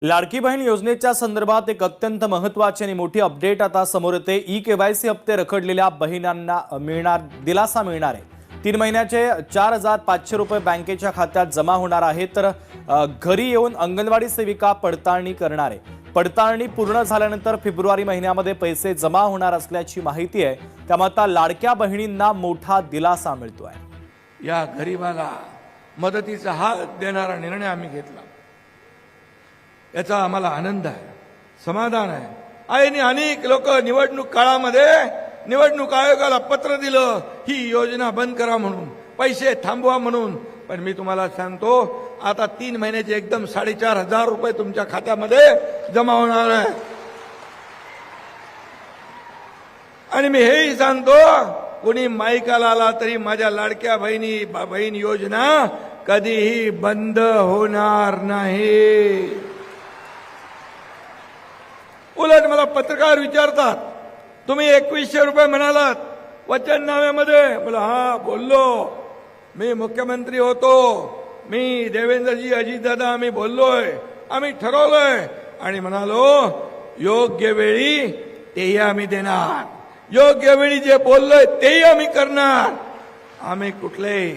लाडकी बहीण योजनेच्या संदर्भात एक अत्यंत महत्त्वाची आणि मोठी अपडेट आता समोर येते। ई-केवायसी हप्ते रखडलेल्या बहिणांना दिलासा मिळणार आहे। 3 महिन्याचे 4500 रुपये बँकेच्या खात्यात जमा होणार आहेत, तर घरी येऊन अंगणवाडी सेविका पडताळणी करणार आहे। पडताळणी पूर्ण झाल्यानंतर फेब्रुवारी महिन्यामध्ये पैसे जमा होणार असल्याची माहिती आहे। त्यामुळे आता लाडक्या बहिणींना मोठा दिलासा मिळतोय। या गरीबाला मदतीचा हात देणारा निर्णय आम्ही घेतला, याचा आम्हाला आनंद आहे, समाधान आहे। आणि अनेक लोक निवडणूक काळामध्ये निवडणूक आयोगाला पत्र दिलं ही योजना बंद करा म्हणून, पैसे थांबवा म्हणून। पण मी तुम्हाला सांगतो, आता 3 महिन्याचे एकदम 4500 रुपये तुमच्या खात्यामध्ये जमा होणार आहे। आणि मी हेही सांगतो, कोणी माईकाला आला तरी माझ्या लाडक्या बहीण योजना कधीही बंद होणार नाही। उलट मला पत्रकार विचारतात, तुम्ही 2100 रुपये म्हणालात वचननाम्यामध्ये। मला हा बोललो, मी मुख्यमंत्री होतो, मी देवेंद्रजी अजितदादा आम्ही बोललोय, आम्ही ठरवलंय आणि म्हणालो योग्य वेळी तेही आम्ही देणार, योग्य वेळी जे बोललोय तेही आम्ही करणार। आम्ही कुठलेही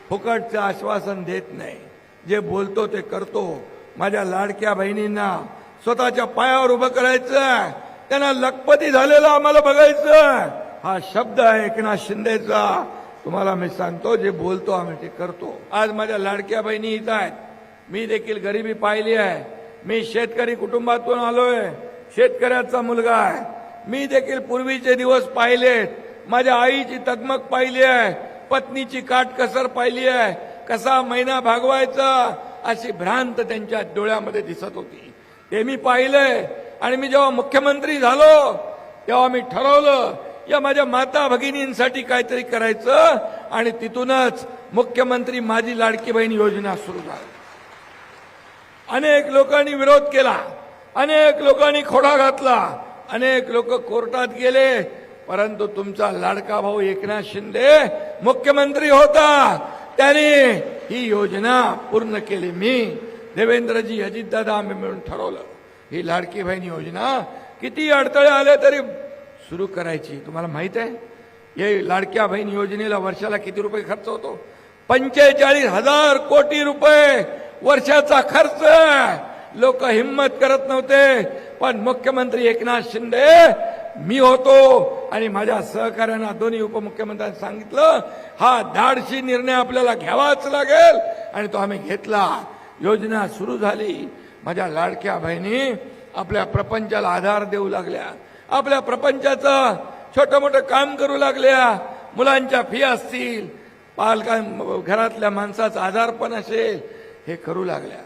फुकटचं आश्वासन देत नाही, जे बोलतो ते करतो। माझ्या लाडक्या बहिणींना स्वतःच्या पायावर उभं करायचं, त्यांना लखपती झालेलं आम्हाला बघायचं। हा शब्द आहे एकनाथ शिंदेचा। तुम्हाला मी सांगतो, जे बोलतो आम्ही ते करतो। आज माझ्या लाडक्या बहिणी इथं आहेत, मी देखील गरिबी पाहिली आहे। मी शेतकरी कुटुंबातून आलोय, शेतकऱ्याचा मुलगा आहे। मी देखील पूर्वीचे दिवस पाहिलेत, माझ्या आईची तगमग पाहिली आहे, पत्नीची काटकसर पाहिली आहे, कसा महिना भागवायचा अशी भ्रांत त्यांच्या डोळ्यामध्ये दिसत होती, ते मी पाहिलंय। आणि मी जेव्हा मुख्यमंत्री झालो तेव्हा मी ठरवलं या माझ्या माता भगिनींसाठी काहीतरी करायचं, आणि तिथूनच मुख्यमंत्री माझी लाडकी बहीण योजना सुरू झाली। अनेक लोकांनी विरोध केला, अनेक लोकांनी खोडा घातला, अनेक लोक कोर्टात गेले, परंतु तुमचा लाडका भाऊ एकनाथ शिंदे मुख्यमंत्री होता, त्याने ही योजना पूर्ण केली। मी देवेंद्रजी अजितदादा आम्ही मिळून ठरवलं ही लाडकी बहीण योजना किती अडथळे आले तरी सुरू करायची। तुम्हाला माहित आहे, या लाडक्या बहीण योजनेला वर्षाला किती रुपये खर्च होतो? 45,000 कोटी रुपये वर्षाचा खर्च। लोक हिम्मत करत नव्हते, पण मुख्यमंत्री एकनाथ शिंदे मी होतो आणि माझ्या सहकार्यांना दोन्ही उपमुख्यमंत्र्यांनी सांगितलं हा धाडसी निर्णय आपल्याला घ्यावाच लागेल, आणि तो आम्ही घेतला। योजना सुरू झाली। माझ्या लाडक्या बहिणी आपल्या प्रपंचाला आधार देऊ लागल्या, आपल्या प्रपंचाचं छोटं मोठं काम करू लागल्या। मुलांच्या फी असतील, घरातल्या माणसाचा आजारपण असेल, हे करू लागल्या।